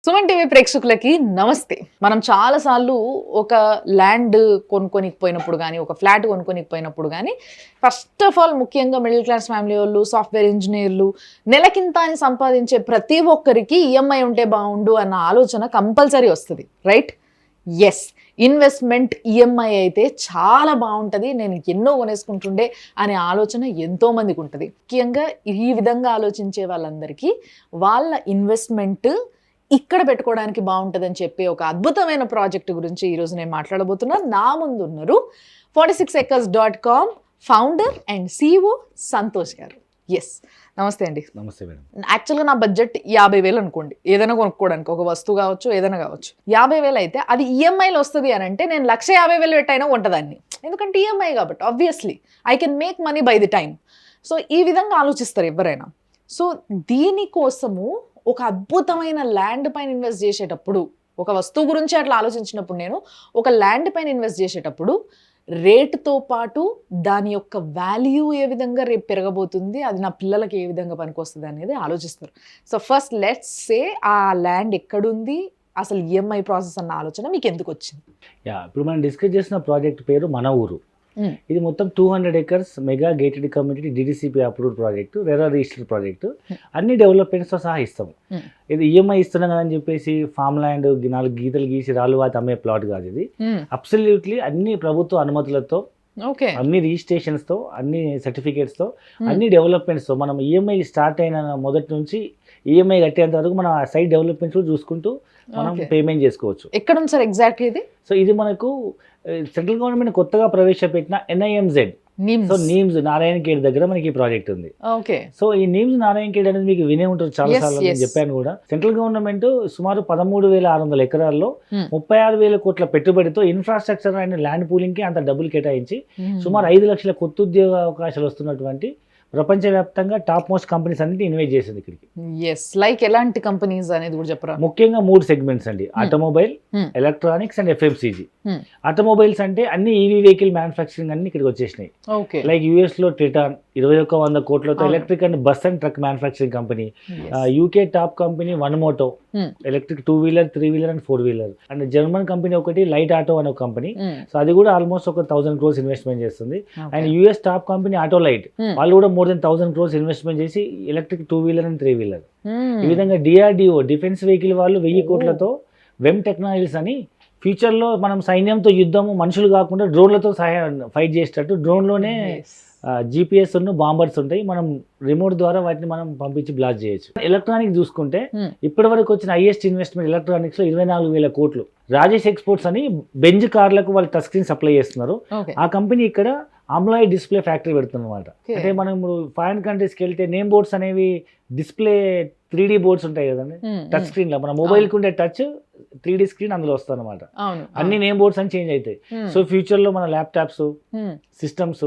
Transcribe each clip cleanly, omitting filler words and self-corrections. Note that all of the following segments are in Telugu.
సుమన్ టీవీ ప్రేక్షకులకి నమస్తే. మనం చాలాసార్లు ఒక ల్యాండ్ కొనుక్కొనిపోయినప్పుడు కానీ, ఒక ఫ్లాట్ కొనుక్కొనిపోయినప్పుడు కానీ, ఫస్ట్ ఆఫ్ ఆల్ ముఖ్యంగా మిడిల్ క్లాస్ ఫ్యామిలీ వాళ్ళు, సాఫ్ట్వేర్ ఇంజనీర్లు, నెలకింత అని సంపాదించే ప్రతి ఒక్కరికి ఈఎంఐ ఉంటే బాగుండు అన్న ఆలోచన కంపల్సరీ వస్తుంది, రైట్? ఎస్, ఇన్వెస్ట్మెంట్ ఈఎంఐ అయితే చాలా బాగుంటుంది, నేను ఎన్నో కొనేసుకుంటుండే అనే ఆలోచన ఎంతో మందికి ఉంటుంది. ముఖ్యంగా ఈ విధంగా ఆలోచించే వాళ్ళందరికీ వాళ్ళ ఇన్వెస్ట్మెంట్ ఇక్కడ పెట్టుకోవడానికి బాగుంటుందని చెప్పి ఒక అద్భుతమైన ప్రాజెక్ట్ గురించి ఈరోజు నేను మాట్లాడబోతున్నాను. నా ముందు ఉన్నారు 46acres.com founder and CEO Santosh గారు. ఎస్, నమస్తే అండి. నమస్తే మేడం. యాక్చువల్గా నా బడ్జెట్ 50,000 అనుకోండి, ఏదైనా కొనుక్కోవడానికి, ఒక వస్తువు కావచ్చు, ఏదైనా కావచ్చు. 50,000 అయితే అది ఈఎంఐలో వస్తుంది అని అంటే నేను 150,000 పెట్టైనా కొంటదాన్ని, ఎందుకంటే ఈఎంఐ కాబట్టి obviously I can make money by the time. So ఈ విధంగా ఆలోచిస్తారు ఎవరైనా. సో దీనికోసము ఒక అద్భుతమైన ల్యాండ్ పైన ఇన్వెస్ట్ చేసేటప్పుడు, ఒక వస్తువు గురించి అట్లా ఆలోచించినప్పుడు, నేను ఒక ల్యాండ్ పైన ఇన్వెస్ట్ చేసేటప్పుడు రేటుతో పాటు దాని యొక్క వాల్యూ ఏ విధంగా రేపు పెరగబోతుంది, అది నా పిల్లలకి ఏ విధంగా పనికొస్తుంది అనేది ఆలోచిస్తారు. సో ఫస్ట్ లెట్స్ సే ఆ ల్యాండ్ ఎక్కడుంది, అసలు ఈఎంఐ ప్రాసెస్ అన్న ఆలోచన మీకు ఎందుకు వచ్చింది? ఇప్పుడు మనం డిస్కస్ చేసిన ప్రాజెక్ట్ పేరు మన ఊరు. ఇది మొత్తం 200 acres mega gated community DDCP approved project, RERA registered project. అన్ని డెవలప్మెంట్స్తో సహా ఇస్తాము. ఇది ఈఎంఐ ఇస్తున్నాం కదా అని చెప్పేసి ఫామ్ ల్యాండ్ 4 గీతలు గీసి రాళ్ళు వాత అమ్మే ప్లాట్ కాదు ఇది. అబ్సల్యూట్లీ అన్ని ప్రభుత్వ అనుమతులతో, అన్ని రిజిస్ట్రేషన్స్తో, అన్ని సర్టిఫికేట్స్తో, అన్ని డెవలప్మెంట్స్తో మనం ఈఎంఐ స్టార్ట్ అయిన మొదటి నుంచి ఈఎంఐ కట్టేంత వరకు మనం ఆ సైట్ డెవలప్మెంట్స్ చూసుకుంటూ మనం పేమెంట్ చేసుకోవచ్చు. ఎక్కడ ఉంది సార్ ఎగ్జాక్ట్ ఇది? సో ఇది మనకు సెంట్రల్ గవర్నమెంట్ కొత్తగా ప్రవేశపెట్టిన NIMZ, సో నీమ్స్ నారాయణఖేడ్ దగ్గర మనకి ఈ ప్రాజెక్ట్ ఉంది. సో ఈ నీమ్స్ నారాయణఖేడ్ అనేది మీకు వినే ఉంటారు చాలా సార్లు, నేను చెప్పాను కూడా. సెంట్రల్ గవర్నమెంట్ సుమారు 13,600 ఎకరాల్లో 36,000 కోట్ల పెట్టుబడితో ఇన్ఫ్రాస్ట్రక్చర్ అండ్ ల్యాండ్ పూలింగ్ కి అంత డబ్బులు కేటాయించి సుమారు 5 లక్షల కొత్త ఉద్యోగ అవకాశాలు వస్తున్నటువంటి ప్రపంచవ్యాప్తంగా టాప్ మోస్ట్ కంపెనీస్ అన్నిటి ఇన్వైట్ చేసింది ఇక్కడికి. లైక్ ఎలాంటి కంపెనీస్ అనేది కూడా చెప్పరా? ముఖ్యంగా 3 సెగ్మెంట్స్ అండి: automobile, electronics and FMCG. Automobiles అంటే అన్ని EV వెహికల్ మ్యానుఫ్యాక్చరింగ్ అన్ని ఇక్కడికి వచ్చేసినాయి. లైక్ US లో ట్రిటాన్ 21,100 కోట్లతో electric and bus and truck manufacturing company. UK top company OneMoto, electric 2-wheeler, 3-wheeler and 4-wheeler. And German company ఒకటి లైట్ ఆటో అనే ఒక కంపెనీ. సో అది కూడా ఆల్మోస్ట్ ఒక 1,000 crores ఇన్వెస్ట్మెంట్ చేస్తుంది. And US top company auto light, వాళ్ళు కూడా more than 1,000 crores ఇన్వెస్ట్మెంట్ చేసి ఎలక్ట్రిక్ 2-wheeler అండ్ 3-wheeler. ఈ విధంగా DRDO డిఫెన్స్ వెహికల్ వాళ్ళు 1000 కోట్లతో వెమ్ టెక్నాలజీస్ అని ఫ్యూచర్లో మనం సైన్యంతో యుద్ధము మనుషులు కాకుండా డ్రోన్లతో ఫైట్ చేసేటట్టు, డ్రోన్లోనే GPS బాంబర్స్ ఉంటాయి, మనం రిమోట్ ద్వారా వాటిని మనం పంపించి బ్లాస్ట్ చేయొచ్చు. ఎలక్ట్రానిక్స్ చూసుకుంటే ఇప్పటి వరకు వచ్చిన హైయెస్ట్ ఇన్వెస్ట్మెంట్ ఎలక్ట్రానిక్స్ లో 24,000 కోట్లు. రాజేష్ ఎక్స్పోర్ట్స్ అని బెంజ్ కార్లకు వాళ్ళు టచ్ స్క్రీన్ సప్లై చేస్తున్నారు. ఆ కంపెనీ ఇక్కడ అమ్లాయ్ డిస్ప్లే ఫ్యాక్టరీ పెడుతుందన్నమాట. అంటే మనం ఇప్పుడు ఫారిన్ కంట్రీస్కి వెళ్తే నేమ్ బోర్డ్స్ అనేవి డిస్ప్లే 3D బోర్డ్స్ ఉంటాయి కదండి, టచ్ స్క్రీన్ లో మన మొబైల్ కు ఉండే టచ్ 3D స్క్రీన్ అందులో వస్తుంది అనమాట. అన్ని నేమ్ బోర్డ్స్ అని చేంజ్ అవుతాయి. సో ఫ్యూచర్ లో మన ల్యాప్టాప్స్, సిస్టమ్స్,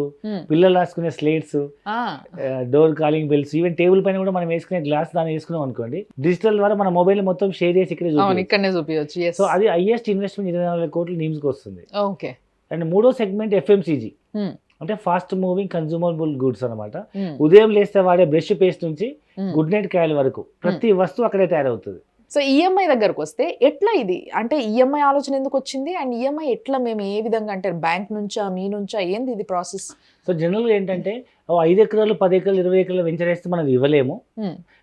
పిల్లలు రాసుకునే slates, door calling bells, even table పైన కూడా మనం వేసుకునే గ్లాస్ దాన్ని వేసుకున్నాం అనుకోండి, డిజిటల్ ద్వారా మన మొబైల్ మొత్తం షేర్ చేసి ఇక్కడనే చూపించవచ్చు. సో అది హైయెస్ట్ ఇన్వెస్ట్మెంట్ 24,000 కోట్లు నీమ్స్ కి వస్తుంది. అండ్ 3వ సెగ్మెంట్ FMCG, అంటే ఫాస్ట్ మూవింగ్ కన్జ్యూమబుల్ గుడ్స్ అనమాట. ఉదయం లేస్తే వాడే బ్రష్ పేస్ట్ నుంచి గుడ్ నైట్ కాయల వరకు ప్రతి వస్తువు అక్కడే తయారవుతుంది. సో ఈఎంఐ దగ్గరకు వస్తే ఎట్లా ఇది, అంటే ఈఎంఐ ఆలోచన ఎందుకు వచ్చింది, అండ్ ఈఎంఐ ఎట్లా మేము ఏ విధంగా, అంటే బ్యాంక్ నుంచా మీ నుంచా, ఏంది ఇది ప్రాసెస్? సో జనరల్గా ఏంటంటే 5 ఎకరాలు 10 ఎకరాలు 20 ఎకరాలు వెంచర్ వేస్తే మనం ఇవ్వలేము.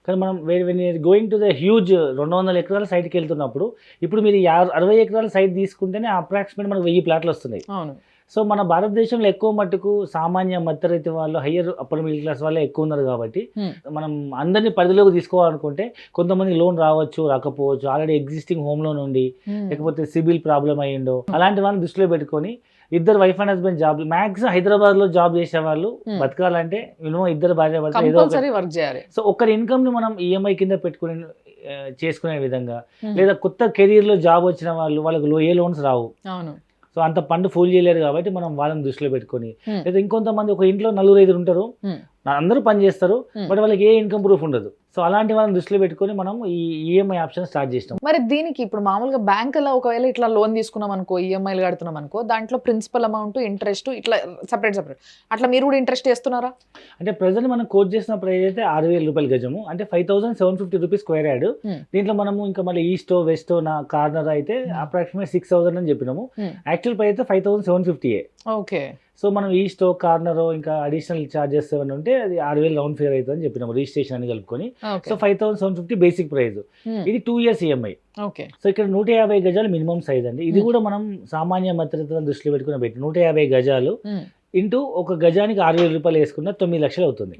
కానీ మనం గోయింగ్ టు ద హ్యూజ్ 200 ఎకరాల సైట్కి వెళ్తున్నప్పుడు, ఇప్పుడు మీరు 60 ఎకరాల సైట్ తీసుకుంటేనే అప్రాక్సిమేట్ మనకు 1000 ప్లాట్లు వస్తున్నాయి. సో మన భారతదేశంలో ఎక్కువ మట్టుకు సామాన్య మధ్యతరగతి వాళ్ళు, హయ్యర్ అప్పర్ మిడిల్ క్లాస్ వాళ్ళే ఎక్కువ ఉన్నారు కాబట్టి మనం అందరినీ పరిధిలోకి తీసుకోవాలనుకుంటే కొంతమంది లోన్ రావచ్చు, రాకపోవచ్చు, ఆల్రెడీ ఎగ్జిస్టింగ్ హోమ్ లోన్ ఉండి, లేకపోతే సిబిల్ ప్రాబ్లం అయ్యిండో, అలాంటి వాళ్ళని దృష్టిలో పెట్టుకొని ఇద్దరు wife and husband job, maximum Hyderabad లో జాబ్ చేసే వాళ్ళు బతకాలంటే ఇద్దరు భార్య భర్త ఏదో వర్క్ చేయాలి. సో ఒకరి ఇన్కమ్ ని మనం ఈఎంఐ కింద పెట్టుకుని చేసుకునే విధంగా, లేదా కొత్త కెరీర్ లో జాబ్ వచ్చిన వాళ్ళు, వాళ్ళకి ఏ లోన్స్ రావు, సో అంత ఫండ్ ఫుల్ చేయలేరు కాబట్టి మనం వాళ్ళని దృష్టిలో పెట్టుకొని, లేదా ఇంకొంతమంది ఒక ఇంట్లో 4-5 ఉంటారు, అందరూ పని చేస్తారు, బట్ వాళ్ళకి ఏ ఇన్కమ్ ప్రూఫ్ ఉండదు. సో అలాంటి వాళ్ళని దృష్టిలో పెట్టుకొని మనం ఈ ఈఎంఐ ఆప్షన్ స్టార్ట్ చేసినాం. మరి దీనికి ఇప్పుడు మామూలుగా బ్యాంకులో ఒకవేళ ఇట్లా లోన్ తీసుకున్నాం అనుకో, ఈఎంఐలు కడుతున్నాం అనుకో, దాంట్లో ప్రిన్సిపల్ అమౌంట్, ఇంట్రెస్ట్ ఇట్లా సపరేట్ అట్లా మీరు కూడా ఇంట్రెస్ట్ చేస్తున్నారా? అంటే ప్రజెంట్ మనం కోట్ చేసిన ప్రైస్ అయితే 6,000 రూపాయలు గజము, అంటే 5,750 రూపీస్ స్క్వేర్ యార్డ్. దీంట్లో మనము ఇంకా మళ్ళీ ఈస్టో వెస్టో నా కార్నర్ అయితే అప్రాక్సిమేట్ 6,000 అని చెప్పినాము. యాక్చువల్ ప్రైస్ అయితే 5,750. ఓకే. సో మనం ఈస్టో కార్నర్ ఇంకా అడిషనల్ చార్జెస్ ఏమైనా ఉంటే అది 6,000 రౌండ్ ఫిగర్ అవుతుంది అని చెప్పినాము, రిజిస్ట్రేషన్ అని కలుపుకొని. So 5,750 basic price. ఇది 2 years ఈఎంఐ. ఓకే. సో ఇక్కడ 150 గజాలు మినిమం సైజ్ అండి. ఇది కూడా మనం సామాన్య మధ్యతరగతి దృష్టిలో పెట్టుకుని పెట్టి 150 గజాలు ఇంటూ ఒక గజానికి 6,000 రూపాయలు వేసుకున్న 9 లక్షలు అవుతుంది.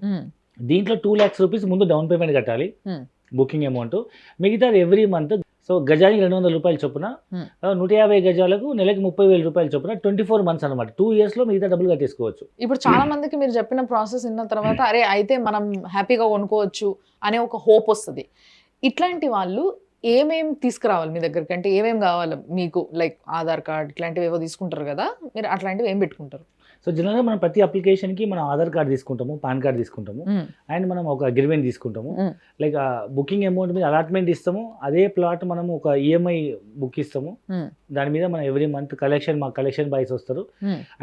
దీంట్లో 2 lakhs రూపీస్ ముందు డౌన్ పేమెంట్ కట్టాలి, బుకింగ్ అమౌంట్. మిగతా ఎవ్రీ మంత్. సో గజానికి 200 రూపాయలు చొప్పున, 150 గజాలకు నెలకి 30,000 రూపాయలు చొప్పున 24 months అనమాట. 2 years లో మిగతా డబ్బులు కట్టేసుకోవచ్చు. ఇప్పుడు చాలా మందికి మీరు చెప్పిన ప్రాసెస్ విన్న తర్వాత అరే అయితే మనం హ్యాపీగా కొనుక్కోవచ్చు అనే ఒక హోప్ వస్తుంది. ఇట్లాంటి వాళ్ళు ఏమేమి తీసుకురావాలి మీ దగ్గరికి, అంటే ఏమేమి కావాలి మీకు? లైక్ ఆధార్ కార్డ్ ఇట్లాంటివి ఏవో తీసుకుంటారు కదా, మీరు అట్లాంటివి ఏం పెట్టుకుంటారు? సో జనరల్గా మనం ప్రతి అప్లికేషన్కి మనం ఆధార్ కార్డ్ తీసుకుంటాము, పాన్ కార్డ్ తీసుకుంటాము, అండ్ మనం ఒక అగ్రిమెంట్ తీసుకుంటాము. లైక్ బుకింగ్ అమౌంట్ మీద అలాట్మెంట్ ఇస్తాము, అదే ప్లాట్ మనము ఒక ఈఎంఐ బుక్ ఇస్తాము. దాని మీద మనం ఎవ్రీ మంత్ మా కలెక్షన్ బాయ్స్ వస్తారు,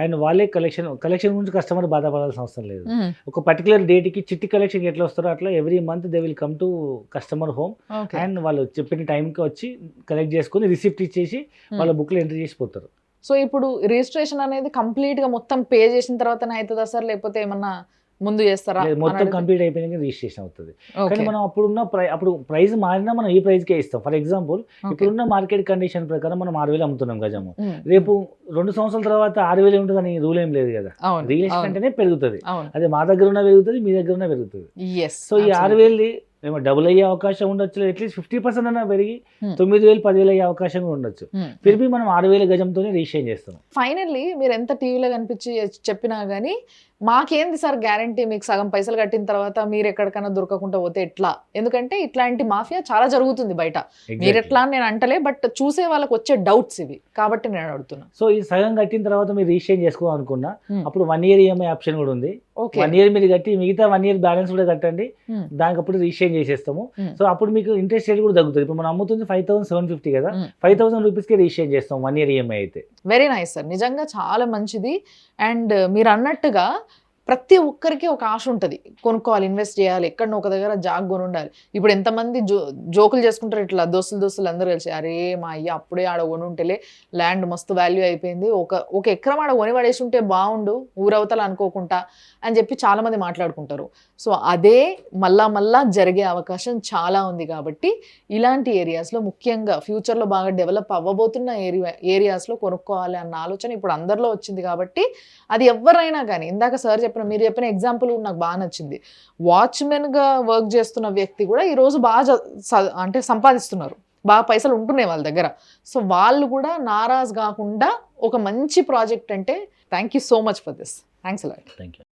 అండ్ వాళ్ళే కలెక్షన్ గురించి కస్టమర్ బాధపడాల్సిన అవసరం లేదు. ఒక పర్టికులర్ డేట్కి చిట్టి కలెక్షన్ ఎట్లా వస్తారో అట్లా every month they will come to customer home, and వాళ్ళు చెప్పిన టైంకి వచ్చి కలెక్ట్ చేసుకుని రిసిప్ట్ ఇచ్చేసి వాళ్ళ బుక్లో ఎంట్రీ చేసిపోతారు. సో ఇప్పుడు రిజిస్ట్రేషన్ అనేది కంప్లీట్ గా మొత్తం పే చేసిన తర్వాతనే అవుతుందా సార్, లేకపోతే ఏమన్నా ముందు చేస్తారా? మొత్తం కంప్లీట్ అయిపోయినాక రిజిస్ట్రేషన్ అవుతుంది. కానీ మనం అప్పుడు ప్రైస్ మారినా మనం ఈ ప్రైస్కే ఇస్తాం. ఫర్ ఎగ్జాంపుల్ ఇప్పుడున్న మార్కెట్ కండిషన్ ప్రకారం మనం 6,000 అమ్ముతున్నాం గజము. రేపు 2 సంవత్సరాల తర్వాత 6,000 ఉంటుందని రూల్ ఏం లేదు కదా. రియల్ ఎస్టేట్ అంటేనే పెరుగుతుంది. అదే మా దగ్గర ఉన్న పెరుగుతుంది, మీ దగ్గర ఉన్న పెరుగుతుంది. సో ఈ 6,000 ఏమో డబుల్ అయ్యే అవకాశం ఉండొచ్చు, అట్లీస్ట్ 50% అన్నా పెరిగి 9,000 10,000 అయ్యే అవకాశం కూడా ఉండొచ్చు. తిరిగి మనం 6,000 గజంతోనే రిజిస్ట్రేషన్ చేస్తాం. ఫైనల్లీ మీరు ఎంత టీవీలో కనిపించి చెప్పినా గానీ మాకేంది సార్ గ్యారంటీ, మీకు సగం పైసలు కట్టిన తర్వాత మీరు ఎక్కడికైనా దొరకకుండా పోతే ఎట్లా? ఎందుకంటే ఇట్లాంటి మాఫియా చాలా జరుగుతుంది బయట. మీరు ఎట్లా అని నేను అంటలే, బట్ చూసే వాళ్ళకి వచ్చే డౌట్స్ ఇవి కాబట్టి నేను అడుగుతున్నా. సో ఈ సగం కట్టిన తర్వాత మీరు రిజిస్ట్రేషన్ చేసుకోవాలనుకున్నా అప్పుడు 1 year ఈఎంఐ ఆప్షన్ కూడా ఉంది. 1 year మీరు కట్టి మిగతా 1 year బ్యాలెన్స్ కూడా కట్టండి, దానికి అప్పుడు రిజిస్ట్రేషన్ చేసేస్తాము. సో అప్పుడు మీకు ఇంట్రెస్ట్ రేట్ కూడా తగ్గుతుంది. ఇప్పుడు మనం అమ్ముతుంది 5,750 కదా, 5,000 రూపీస్కి రిజిస్ట్రేషన్ చేస్తాం 1 year ఈఎంఐ అయితే. వెరీ నైస్ సార్, నిజంగా చాలా మంచిది. అండ్ మీరు అన్నట్టుగా ప్రతి ఒక్కరికి ఒక ఆశ ఉంటుంది, కొనుక్కోవాలి, ఇన్వెస్ట్ చేయాలి, ఎక్కడో ఒక దగ్గర జాగ్ కొని ఉండాలి. ఇప్పుడు ఎంతమంది జోకులు చేసుకుంటారు ఇట్లా, దోస్తులు అందరూ కలిసి అరే మా అయ్య అప్పుడే ఆడ కొని ఉంటేలే, ల్యాండ్ మస్తు వాల్యూ అయిపోయింది, ఒక ఎకరం ఆడ కొని పడేసి ఉంటే బాగుండు ఊరవతల అనుకోకుండా అని చెప్పి చాలా మంది మాట్లాడుకుంటారు. సో అదే మళ్ళా జరిగే అవకాశం చాలా ఉంది. కాబట్టి ఇలాంటి ఏరియాస్లో ముఖ్యంగా ఫ్యూచర్లో బాగా డెవలప్ అవ్వబోతున్న ఏరియాస్లో కొనుక్కోవాలి అన్న ఆలోచన ఇప్పుడు అందరిలో వచ్చింది. కాబట్టి అది ఎవరైనా కానీ, ఇందాక సార్ మీరు చెప్పిన ఎగ్జాంపుల్ నాకు బాగా నచ్చింది. వాచ్మెన్గా వర్క్ చేస్తున్న వ్యక్తి కూడా ఈరోజు బాగా అంటే సంపాదిస్తున్నారు, బాగా పైసలు ఉంటున్నాయి వాళ్ళ దగ్గర. సో వాళ్ళు కూడా నారాజ్ కాకుండా ఒక మంచి ప్రాజెక్ట్ అంటే thank you so much for this. Thanks a lot. Thank you.